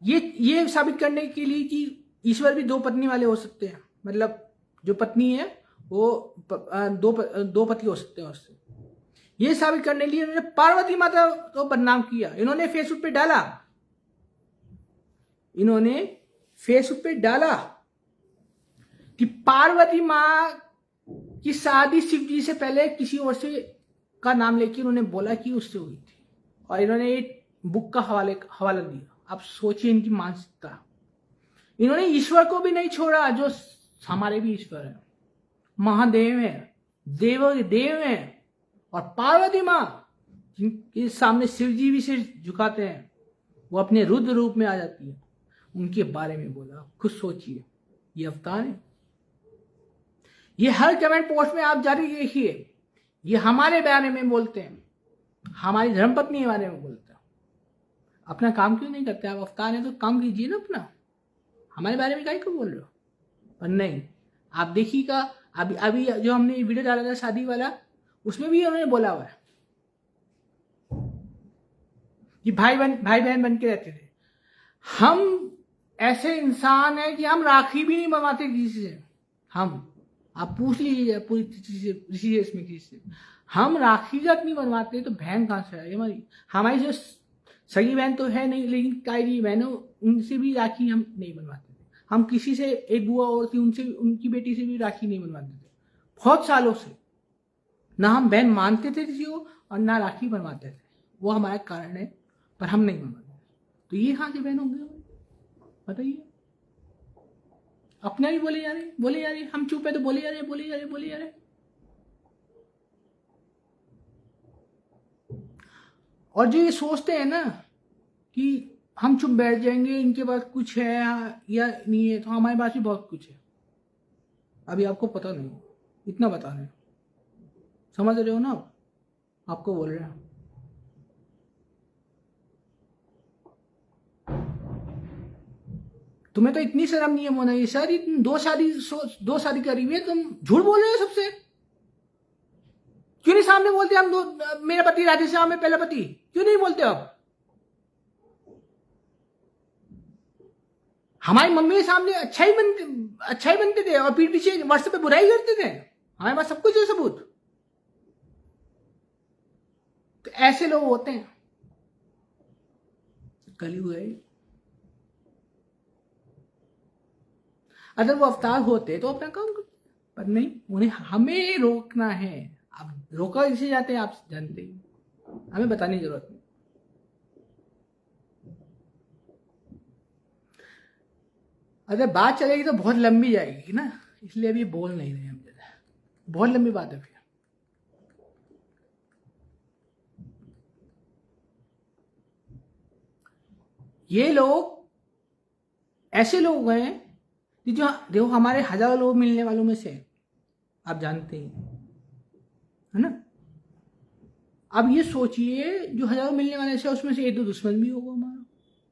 ये साबित करने के लिए कि ईश्वर भी दो पत्नी वाले हो सकते हैं, मतलब जो पत्नी है वो दो पति हो सकते हैं उससे। ये साबित करने के लिए इन्होंने पार्वती माता को बदनाम किया। इन्होंने फेसबुक पे डाला कि पार्वती माँ की शादी शिव जी से पहले किसी और से का नाम लेके उन्होंने बोला कि उससे हुई थी, और इन्होंने एक बुक का हवाला दिया। आप सोचिए इनकी मानसिकता। इन्होंने ईश्वर को भी नहीं छोड़ा, जो हमारे भी ईश्वर है, महादेव है, देव है, और पार्वती माँ जिनके सामने शिव जी भी सिर झुकाते हैं, वो अपने रुद्र रूप में आ जाती है, उनके बारे में बोला। खुद सोचिए, ये अवतार है। ये हर कमेंट पोस्ट में आप जारी देखिए, ये हमारे बारे में बोलते हैं, हमारी धर्मपत्नी के बारे में बोलते हैं। अपना काम क्यों नहीं करते? आप अवतार हैं तो काम कीजिए ना अपना, हमारे बारे में काहे को बोल रहे हो? पर नहीं, आप देखिएगा, अभी जो हमने वीडियो डाला था शादी वाला, उसमें भी उन्होंने बोला हुआ है कि भाई बहन बन के रहते थे। हम ऐसे इंसान हैं कि हम राखी भी नहीं बनवाते किसी से। आप पूछ लीजिए पूरी ऋषिकेश में किसी से, हम राखी जब नहीं बनवाते तो बहन कहाँ से आई हमारी जो सगी बहन तो है नहीं, लेकिन काई बहनों उनसे भी राखी हम नहीं बनवाते थे। हम किसी से, एक बुआ और थी, उनसे उनकी बेटी से भी राखी नहीं बनवाते थे बहुत सालों से। ना हम बहन मानते थे किसी को और ना राखी बनवाते थे, वो हमारा कारण है, पर हम नहीं बनवाते। तो ये कहाँ से बहन होंगे बताइए? अपना ही बोले जा रहे, हम चुप है तो बोले जा रहे। और जो ये सोचते हैं ना कि हम चुप बैठ जाएंगे, इनके पास कुछ है या नहीं है, तो हमारे पास भी बहुत कुछ है। अभी आपको पता नहीं, इतना बता रहे हैं, समझ रहे हो ना? आपको बोल रहे हैं। तुम्हें तो इतनी शर्म नहीं है मोनालिसा, दो शादी करी हुई है, तुम झूठ बोल रहे हो सबसे। क्यों नहीं सामने बोलते हम दो, मेरा पति राधेश्याम है पहला पति, क्यों नहीं बोलते आप? हमारी मम्मी के सामने अच्छा ही बनते थे और पीठ पीछे व्हाट्सएप पे बुराई करते थे। हमारे पास सब कुछ है सबूत। तो ऐसे लोग होते हैं, कलयुग है। अगर वो अवतार होते तो अपना काम करते, पर नहीं, उन्हें हमें रोकना है। अब रोका किसे जाते हैं आप जानते ही, हमें बताने की जरूरत नहीं। अगर बात चलेगी तो बहुत लंबी जाएगी ना, इसलिए अभी बोल नहीं रहे हम ज्यादा, बहुत लंबी बात है। फिर ये लोग ऐसे लोग हैं कि जो देखो हमारे हजारों लोग मिलने वालों में से, आप जानते ही है ना। अब ये सोचिए जो हजारों मिलने वाले से उसमें से एक दो दुश्मन भी होगा हमारा,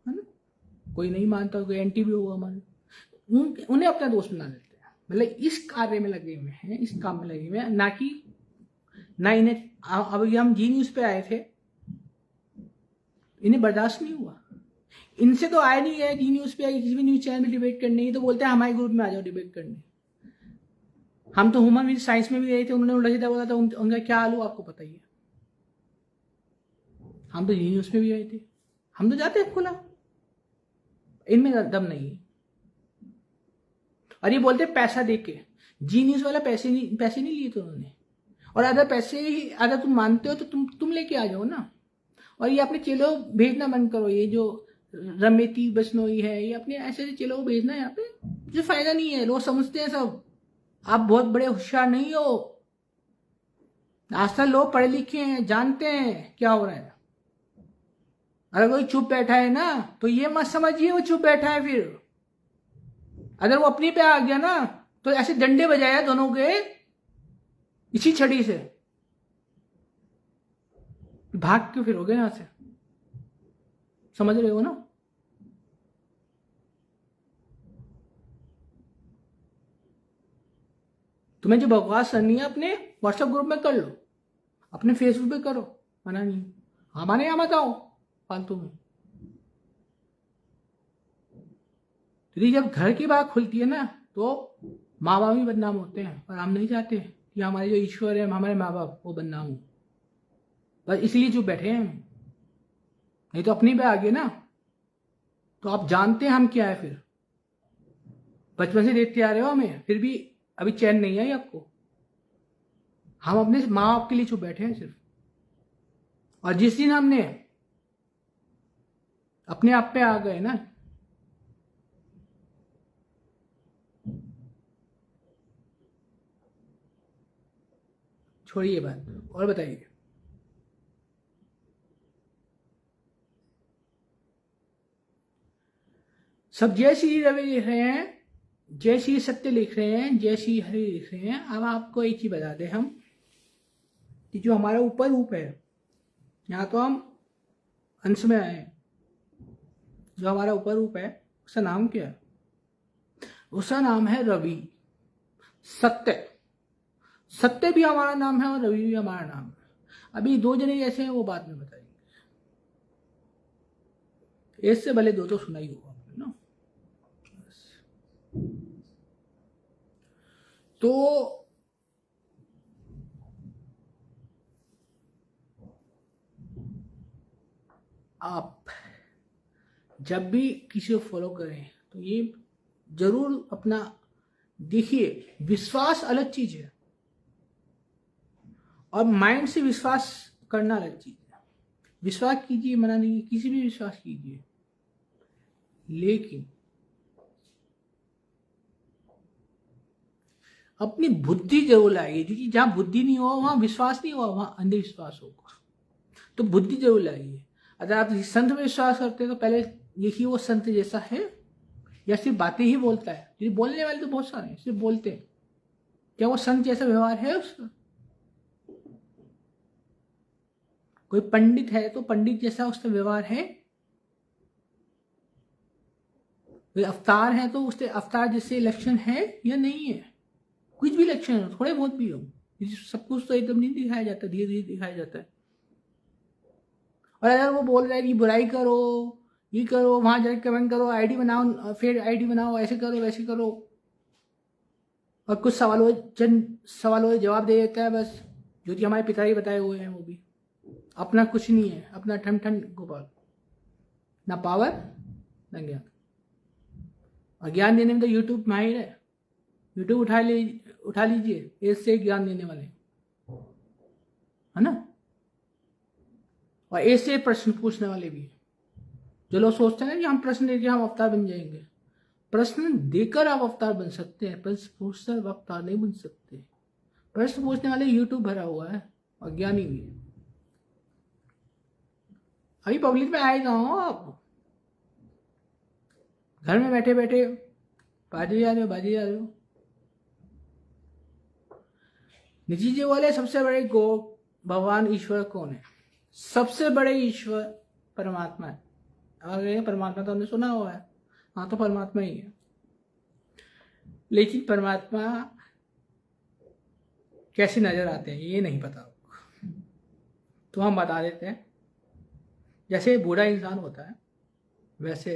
है ना। कोई नहीं मानता, कोई एंटी भी होगा हमारे, उन्हें अपना दोस्त बना लेते हैं। मतलब इस कार्य में लगे हुए हैं, इस काम में लगे हुए हैं, ना कि ना इन्हें। अब हम जी न्यूज पे आए थे, इन्हें बर्दाश्त नहीं हुआ। इनसे तो आया नहीं है जी न्यूज पे, किसी भी न्यूज चैनल में डिबेट करने, तो बोलते हैं हमारे ग्रुप में आ जाओ डिबेट करने। हम तो ह्यूमन साइंस में भी गए थे, उन्होंने उल्टा सीधा बोला था, उनका क्या हाल हुआ आपको पता ही है। हम तो जी न्यूज में भी गए थे, हम तो जाते हैं खुला, इनमें दम नहीं है। और ये बोलते पैसा देके, जी न्यूज वाला पैसे नहीं लिए थे उन्होंने। और अगर पैसे ही अगर तुम मानते हो तो तुम लेके आ जाओ ना। और ये अपने चेलो भेजना बंद करो, ये जो रमेती बसनोई है, ये अपने ऐसे चेलो को भेजना यहाँ पे, जो फायदा नहीं है। लोग समझते हैं सब आप बहुत बड़े होशियार नहीं हो, आजकल लोग पढ़े लिखे हैं, जानते हैं क्या हो रहा है। अगर कोई चुप बैठा है ना तो ये मत समझिए वो चुप बैठा है। फिर अगर वो अपनी पे आ गया ना तो ऐसे डंडे बजाया दोनों के इसी छड़ी से, भाग क्यों फिरोगे यहां से, समझ रहे हो ना। तुम्हें जो बकवास करनी है अपने व्हाट्सएप ग्रुप में कर लो, अपने फेसबुक पे करो, मना नहीं। हमारे यहां मत आओ फालतू में। यदि जब घर की बात खुलती है ना तो माँ बाप भी बदनाम होते हैं, और हम नहीं चाहते कि हमारे जो ईश्वर है, हमारे माँ बाप, वो बदनाम हो। बस इसलिए चुप बैठे हैं हम, नहीं तो अपनी पे आ गए ना तो आप जानते हैं हम क्या है। फिर बचपन से देखते आ रहे हो हमें, फिर भी अभी चैन नहीं आई आपको। हम अपने माँ बाप के लिए चुप बैठे हैं सिर्फ। और जिस दिन हमने अपने आप पे आ गए ना, छोड़िए बात और बताइए। सब जय श्री रवि लिख रहे हैं, जय श्री सत्य लिख रहे हैं, जय श्री हरि लिख रहे हैं। अब आपको एक चीज बता दें हम कि जो हमारा ऊपर रूप है, यहाँ तो हम अंश में आए, जो हमारा ऊपर रूप है उसका नाम क्या है? उसका नाम है रवि, सत्य। सत्य भी हमारा नाम है और रवि भी हमारा नाम है। अभी दो जने कैसे हैं वो बाद में बताएंगे, इससे भले दो तो सुना ही होगा ना। तो आप जब भी किसी को फॉलो करें तो ये जरूर अपना देखिए, विश्वास अलग चीज है और माइंड से विश्वास करना अलग चीज है। विश्वास कीजिए, मना नहीं, किसी भी विश्वास कीजिए, लेकिन अपनी बुद्धि जरूर लाइए, क्योंकि जहां बुद्धि नहीं होगा वहां विश्वास नहीं होगा, वहां अंधविश्वास होगा। तो बुद्धि जरूर लाइए। अगर आप संत में विश्वास करते हैं तो पहले देखिए वो संत जैसा है या सिर्फ बातें ही बोलता है। क्योंकि बोलने वाले तो बहुत सारे हैं, सिर्फ बोलते हैं, क्या वो संत जैसा व्यवहार है उसका? कोई पंडित है तो पंडित जैसा उसका व्यवहार है? कोई अवतार है तो उसके अवतार जैसे लक्षण है या नहीं है? कुछ भी लक्षण हो, थोड़े बहुत भी हो, सब कुछ तो एकदम नहीं दिखाया जाता, धीरे धीरे दिखाया जाता है। और अगर वो बोल रहा है कि बुराई करो, ये करो, वहां जाके कमेंट करो, आईडी बनाओ, फिर आईडी बनाओ, ऐसे करो वैसे करो, और कुछ सवालों चंद सवालों के जवाब दे देता है बस, जो कि हमारे पिताजी बताए हुए हैं। वो भी अपना कुछ नहीं है, अपना ठन ठन गोपाल, ना पावर ना ज्ञान। और ज्ञान देने में तो यूट्यूब माहिर है, यूट्यूब उठा लीजिए, इससे ज्ञान देने वाले, है ना। और ऐसे प्रश्न पूछने वाले भी, जो लोग सोचते हैं कि हम प्रश्न देकर हम अवतार बन जाएंगे। प्रश्न देकर आप अवतार बन सकते हैं, प्रश्न पूछकर आप अवतार नहीं बन सकते। प्रश्न पूछने वाले यूट्यूब भरा हुआ है, और ज्ञानी भी है। अभी पब्लिक में आए कहाँ हो आप? घर में बैठे बैठे बाजी जा रहे हो। निजी जी बोले सबसे बड़े गो भगवान ईश्वर कौन है? सबसे बड़े ईश्वर परमात्मा है। अगर परमात्मा तो हमने सुना हुआ है, हाँ तो परमात्मा ही है। लेकिन परमात्मा कैसे नजर आते हैं ये नहीं पता, तो हम बता देते हैं। जैसे बूढ़ा इंसान होता है वैसे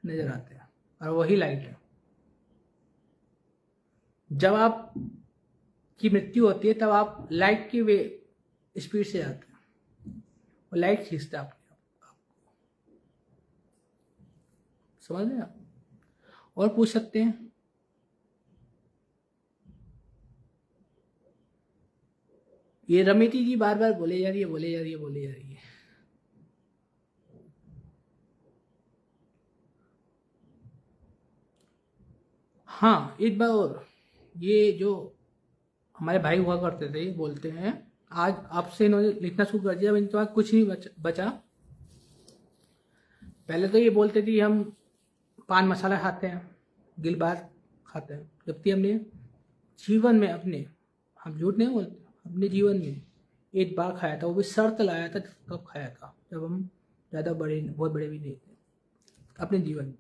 नजर आते हैं, और वही लाइट है। जब आप की मृत्यु होती है तब आप लाइट की वे स्पीड से जाते हैं, और लाइट खींचता है आपको, समझ रहे आप? और पूछ सकते हैं। ये रमेटी जी बार बार बोले जा रही है। हाँ, एक बार और, ये जो हमारे भाई हुआ करते थे बोलते हैं, आज आपसे इन्होंने लिखना शुरू कर दिया, इनके पास कुछ नहीं बचा। पहले तो ये बोलते थे हम पान मसाला खाते हैं, गिलबार खाते हैं, जबकि हमने जीवन में अपने, हम झूठ नहीं बोलते, अपने जीवन में एक बार खाया था, वो भी शर्त लाया था तब खाया था, जब हम ज़्यादा बहुत बड़े भी नहीं थे अपने जीवन में।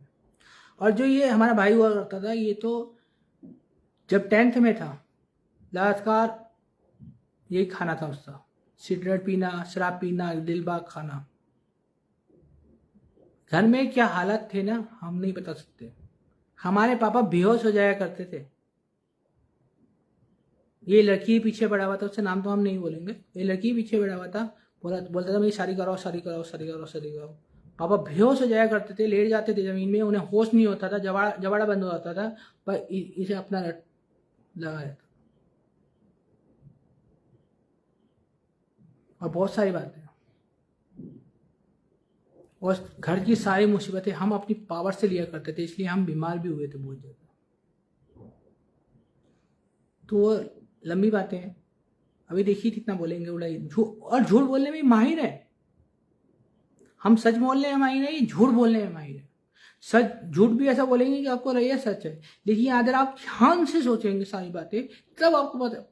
और जो ये हमारा भाई हुआ करता था, ये तो जब 10th में था लगातार यही खाना था उसका, सिगरेट पीना, शराब पीना, दिलबाग खाना। घर में क्या हालत थे ना, हम नहीं बता सकते। हमारे पापा बेहोश हो जाया करते थे। ये लड़की पीछे पड़ा हुआ था, उससे नाम तो हम नहीं बोलेंगे, ये लड़की पीछे पड़ा हुआ था, बोलता था मेरी शादी कराओ। पापा बेहोश हो जाया करते थे, लेट जाते थे जमीन में, उन्हें होश नहीं होता था, जवाड़ा बंद हो जाता था, पर इसे अपना लगा रहता। और बहुत सारी बातें, और घर की सारी मुसीबतें हम अपनी पावर से लिया करते थे, इसलिए हम बीमार भी हुए थे बहुत ज़्यादा। तो वो लंबी बातें हैं, अभी देखिए कितना बोलेंगे उड़ाई। झूठ बोलने में माहिर है, हम सच बोलने में माहिर है, ये झूठ बोलने में माहिर है। झूठ भी ऐसा बोलेंगे कि आपको रही है सच है, लेकिन अगर आप ध्यान से सोचेंगे सारी बातें तब आपको पता।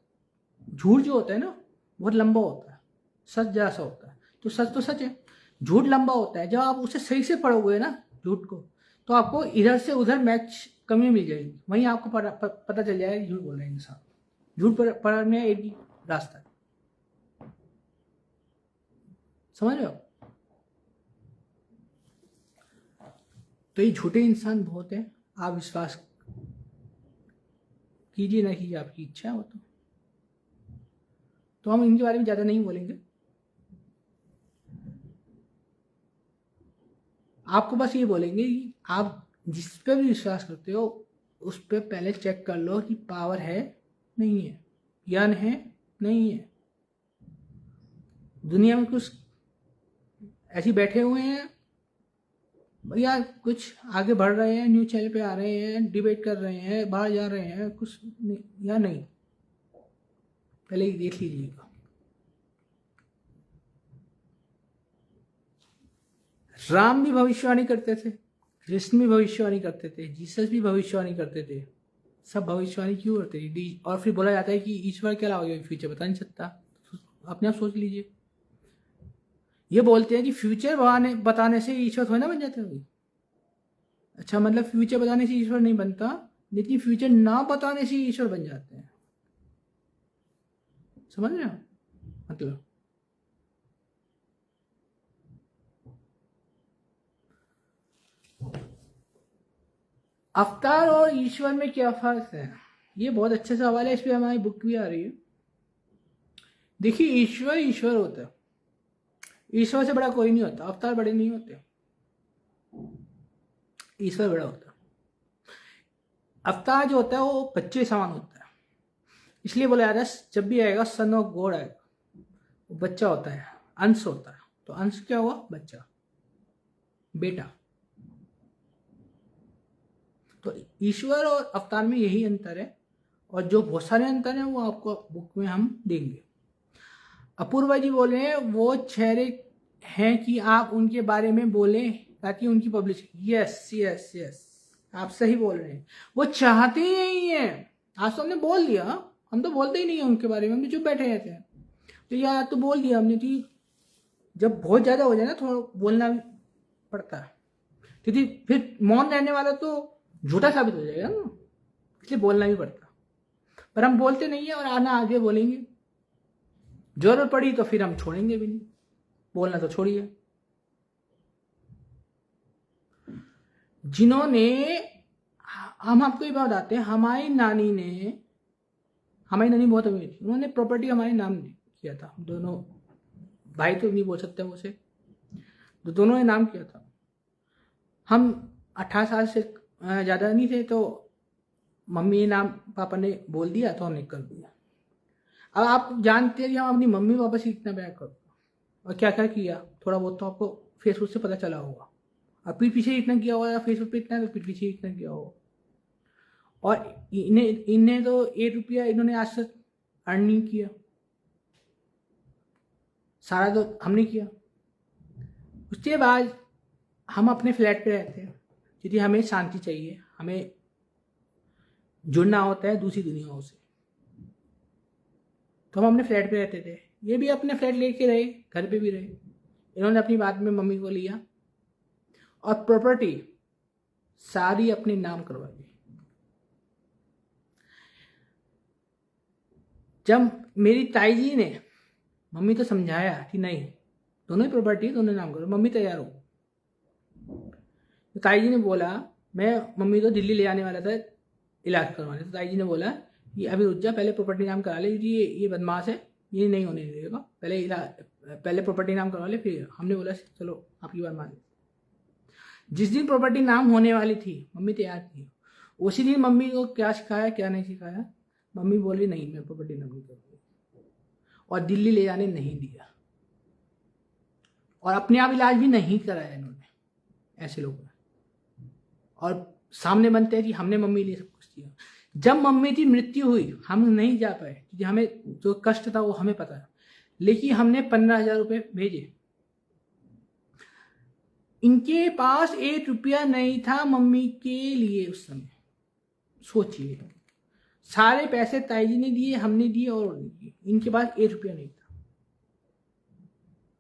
झूठ जो होता है ना बहुत लंबा होता है, सच जैसा होता है। तो सच है, झूठ लंबा होता है। जब आप उसे सही से पढ़ोगे ना झूठ को, तो आपको इधर से उधर मैच कमी मिल जाएगी, वहीं आपको पता चल जाएगा झूठ बोल रहे हैं इंसान। झूठ पढ़ने एक ही रास्ता है, समझ रहे हो? तो ये झूठे इंसान बहुत है, आप विश्वास कीजिए ना कीजिए, आपकी इच्छा हो तो हम इनके बारे में ज़्यादा नहीं बोलेंगे। आपको बस ये बोलेंगे कि आप जिस पे भी विश्वास करते हो उस पर पहले चेक कर लो कि पावर है नहीं है, ज्ञान है नहीं है। दुनिया में कुछ ऐसे बैठे हुए हैं भैया, कुछ आगे बढ़ रहे हैं, न्यूज़ चैनल पे आ रहे हैं, डिबेट कर रहे हैं, बाहर जा रहे हैं, कुछ या नहीं, पहले ही देख लीजिएगा। राम भी भविष्यवाणी करते थे, कृष्ण भी भविष्यवाणी करते थे, जीसस भी भविष्यवाणी करते थे, सब भविष्यवाणी क्यों करते थे? और फिर बोला जाता है कि ईश्वर के अलावा फ्यूचर बता नहीं सकता। अपने आप सोच लीजिए, ये बोलते हैं कि फ्यूचर बताने से ईश्वर थोड़ा ना बन जाता है। अच्छा, मतलब फ्यूचर बताने से ईश्वर नहीं बनता, लेकिन फ्यूचर ना बताने से ईश्वर बन जाते हैं। समझ रहे हो मतलब। अवतार और ईश्वर में क्या फर्क है? ये बहुत अच्छा सवाल है, इस पे हमारी बुक भी आ रही है। देखिए, ईश्वर ईश्वर होता है, ईश्वर से बड़ा कोई नहीं होता। अवतार बड़े नहीं होते, ईश्वर बड़ा होता है। अवतार जो होता है वो बच्चे समान होता है, इसलिए बोला जा रहा है जब भी आएगा सन ऑफ गॉड आएगा, वो बच्चा होता है, अंश होता है। तो अंश क्या हुआ? बच्चा, बेटा। तो ईश्वर और अवतार में यही अंतर है, और जो बहुत सारे अंतर हैं वो आपको बुक में हम देंगे। अपूर्वा जी बोल रहे हैं वो चेहरे हैं कि आप उनके बारे में बोलें ताकि उनकी पब्लिसिटी। यस यस यस, आप सही बोल रहे हैं, वो चाहते ही नहीं है। आज तो हमने बोल दिया, हम तो बोलते ही नहीं है उनके बारे में, हम तो चुप बैठे रहते हैं। तो यार तो बोल दिया हमने कि जब बहुत ज़्यादा हो जाए ना थोड़ा बोलना भी पड़ता है, क्योंकि फिर मौन रहने वाला तो झूठा साबित हो जाएगा ना, इसलिए बोलना भी पड़ता। पर हम बोलते नहीं है और आना आगे बोलेंगे, जरूरत पड़ी तो फिर हम छोड़ेंगे भी नहीं, बोलना तो छोड़िए। जिन्होंने, हम आपको ये बात बताते हैं, हमारी नानी बहुत अमीर थी, उन्होंने प्रॉपर्टी हमारे नाम किया था। दोनों भाई तो नहीं बोल सकते मुझसे, तो दोनों ने नाम किया था। हम 18 साल से ज़्यादा नहीं थे, तो मम्मी नाम पापा ने बोल दिया तो हमने कर दिया। अब आप जानते हैं कि हम अपनी मम्मी पापा से कितना प्यार करते और क्या क्या किया, थोड़ा बहुत तो आपको फेसबुक से पता चला होगा। अब पीठ पीछे इतना किया होगा, फेसबुक पे इतना, तो पीठ पीछे इतना किया होगा। और इन्हें तो 1 रुपया इन्होंने आज तक अर्न नहीं किया, सारा तो हमने किया। उसके बाद हम अपने फ्लैट पे रहते हैं क्योंकि हमें शांति चाहिए, हमें जुड़ना होता है दूसरी दुनियाओं से, तो हम अपने फ्लैट पे रहते थे। ये भी अपने फ्लैट लेके रहे, घर पे भी रहे। इन्होंने अपनी बात में मम्मी को लिया और प्रॉपर्टी सारी अपने नाम करवा दी। जब मेरी ताई जी ने मम्मी तो समझाया कि नहीं, दोनों ही प्रॉपर्टी दोनों नाम करो, मम्मी तैयार हो। तो ताई जी ने बोला, मैं मम्मी को दिल्ली ले जाने वाला था इलाज करवाने, तो ताई जी ने बोला कि अभी रुक जा, पहले प्रॉपर्टी नाम करा ले, ये बदमाश है, ये नहीं होने देगा, पहले प्रॉपर्टी नाम करवा ले। फिर हमने बोला चलो आपकी बात मान। जिस दिन प्रॉपर्टी नाम होने वाली थी मम्मी तैयार थी, उसी दिन मम्मी को क्या सिखाया क्या नहीं सिखाया, मम्मी बोली नहीं मैं प्रॉपर्टी नाम नहीं करूँगी, और दिल्ली ले जाने नहीं दिया, और अपने आप इलाज भी नहीं कराया इन्होंने। ऐसे लोग और सामने बनते हैं कि हमने मम्मी लिए सब कुछ किया। जब मम्मी की मृत्यु हुई हम नहीं जा पाए क्योंकि हमें जो कष्ट था वो हमें पता है, लेकिन हमने 15,000 रुपये भेजे। इनके पास 1 रुपया नहीं था मम्मी के लिए उस समय। सोचिए, सारे पैसे ताई जी ने दिए, हमने दिए, और इनके पास 1 रुपया नहीं था।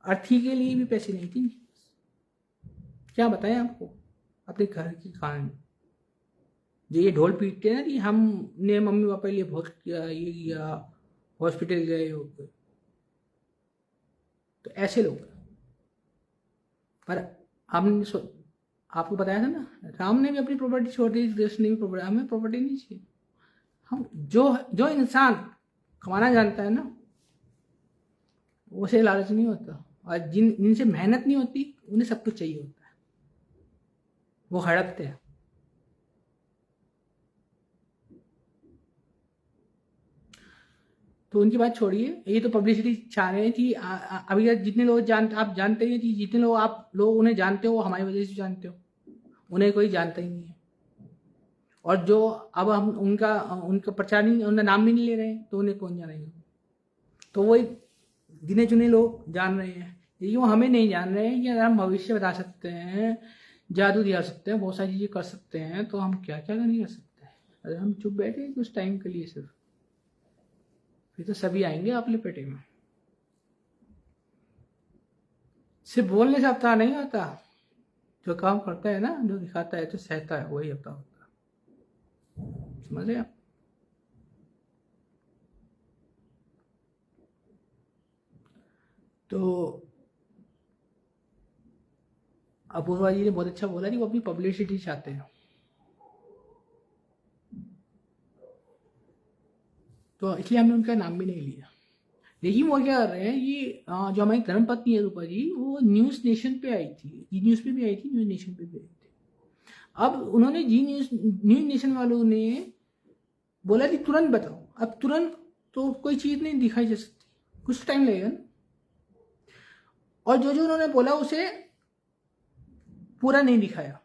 अर्थी के लिए भी पैसे नहीं थे। क्या बताएं आपको अपने घर की कहानी। जो ये ढोल पीटते हैं ना कि हमने मम्मी पापा के लिए बहुत किया, ये किया, हॉस्पिटल गए हो गए, तो ऐसे लोग। पर हमने आपको बताया था ना, राम ने भी अपनी प्रॉपर्टी छोड़ दी, कृष्ण ने भी प्रॉपर्टी, हमें प्रॉपर्टी नहीं चाहिए। हम जो इंसान कमाना जानता है ना, उसे लालच नहीं होता, और जिनसे मेहनत नहीं होती उन्हें सब कुछ चाहिए होता है, वो हड़पते हैं। तो उनकी बात छोड़िए, ये तो पब्लिसिटी चाह रहे हैं कि अभी जितने लोग आप जानते हैं कि जितने लोग आप लोग उन्हें जानते हो वो हमारी वजह से जानते हो, उन्हें कोई जानता ही नहीं है। और जो अब हम उनका प्रचार नहीं, उनका नाम भी नहीं ले रहे हैं, तो उन्हें कौन जानेगा। तो वही गिने चुने लोग जान रहे हैं, लेकिन वो हमें नहीं जान रहे हैं कि अगर हम भविष्य बता सकते हैं, जादू दिखा सकते हैं, बहुत सारी चीज़ें कर सकते हैं, तो हम क्या क्या नहीं कर सकते हैं। अगर हम चुप बैठे कुछ टाइम के लिए सिर्फ, फिर तो सभी आएंगे अपने पेटे में। सिर्फ बोलने से अवतार नहीं होता, जो काम करता है ना, जो दिखाता है, जो सहता है, वही अवतार होता है। समझ रहे आप? तो अपूर्वा जी ने बहुत अच्छा बोला कि वो अपनी पब्लिसिटी चाहते हैं, तो इसलिए हमने उनका नाम भी नहीं लिया। लेकिन वो क्या कर रहे हैं, ये जो हमारी धर्मपत्नी है रूपा जी, वो न्यूज़ नेशन पे आई थी, जी न्यूज़ पे भी आई थी, न्यूज़ नेशन पे भी आई थी। अब उन्होंने न्यूज़ नेशन वालों ने बोला कि तुरंत बताओ। अब तुरंत तो कोई चीज़ नहीं दिखाई जा सकती, कुछ टाइम लगेगा ना। और जो जो उन्होंने बोला उसे पूरा नहीं दिखाया,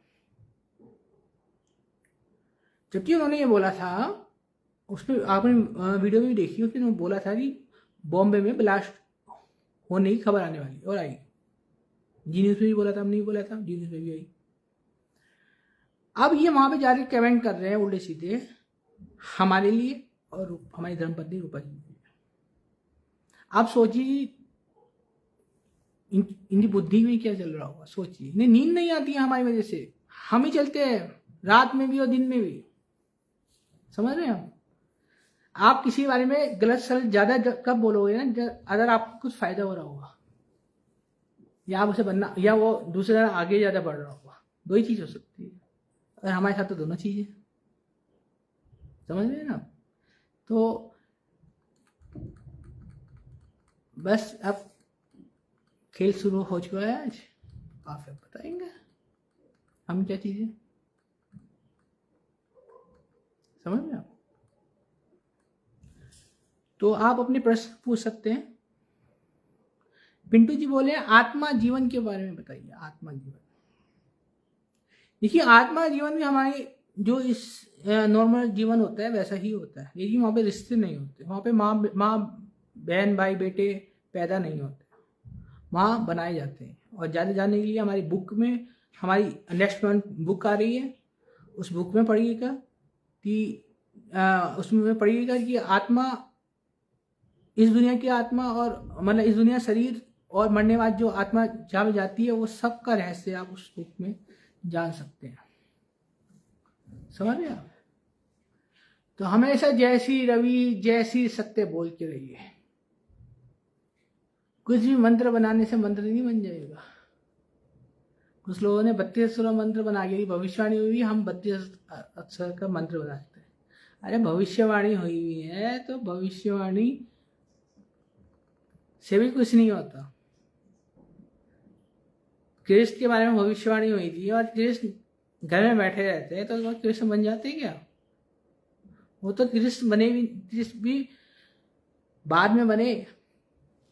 जबकि उन्होंने ये बोला था, उसमें आपने वीडियो में भी देखी, उसमें उन्होंने बोला था कि बॉम्बे में ब्लास्ट होने की खबर आने वाली, और आई। जी न्यूज़ में भी बोला था, हमने भी बोला था, जी न्यूज़ में भी आई। अब ये वहां पे जाके कमेंट कर रहे हैं उल्टे सीधे हमारे लिए और हमारी धर्मपत्नी रूपा जी। आप सोचिए इनकी बुद्धि में क्या चल रहा होगा, सोचिए। इन्हें नींद नहीं आती है हमारी वजह से, हम ही चलते हैं रात में भी और दिन में भी, समझ रहे हैं हम। आप किसी के बारे में गलत सलत ज्यादा कब बोलोगे ना, अगर आपको कुछ फायदा हो रहा होगा, या आप उसे बनना, या वो दूसरे आगे ज्यादा बढ़ रहा होगा, दो ही चीज हो सकती है। और हमारे साथ तो दोनों चीजें, समझ रहे हैं ना। तो बस अब खेल शुरू हो चुका है, आज आप फिर बताएंगे हम क्या चीजें, समझ में आप। तो आप अपने प्रश्न पूछ सकते हैं। पिंटू जी बोले आत्मा जीवन के बारे में बताइए। आत्मा जीवन, देखिए आत्मा जीवन भी हमारी जो इस नॉर्मल जीवन होता है वैसा ही होता है, लेकिन वहाँ पे रिश्ते नहीं होते, वहाँ पे माँ बहन भाई बेटे पैदा नहीं होते, वहाँ बनाए जाते हैं। और ज़्यादा जानने के लिए हमारी बुक में, हमारी नेक्स्ट मंथ बुक आ रही है, उस बुक में पढ़िएगा कि उसमें पढ़िएगा कि आत्मा, इस दुनिया की आत्मा, और मतलब इस दुनिया शरीर और मरने बाद जो आत्मा जहाँ जाती है, वो सब का रहस्य आप उस बुक में जान सकते हैं, समझ रहे आप। तो हमेशा जैसी रवि जैसी सत्य बोल के रहिए। कुछ भी मंत्र बनाने से मंत्र नहीं बन जाएगा। कुछ लोगों ने 32 मंत्र बना के, भविष्यवाणी हुई, हम 32 अक्षर का मंत्र बनाते हैं। अरे भविष्यवाणी हुई हुई है तो भविष्यवाणी से भी कुछ नहीं होता। कृष्ण के बारे में भविष्यवाणी हुई थी, और कृष्ण घर में बैठे रहते हैं, तो वो कृष्ण बन जाते क्या? वो तो कृष्ण बने भी, कृष्ण भी बाद में बने,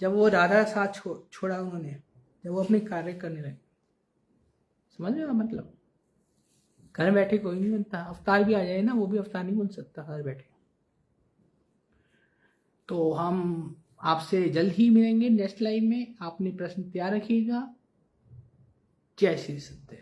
जब वो राधा साथ छोड़ा उन्होंने, जब वो अपने कार्य करने लगे, समझ रहे हो मतलब। घर बैठे कोई नहीं बनता, अवतार भी आ जाए ना, वो भी अवतार नहीं बन सकता घर बैठे। तो हम आपसे जल्द ही मिलेंगे नेक्स्ट लाइव में। आपने प्रश्न तैयार रखिएगा। जय श्री सत्य।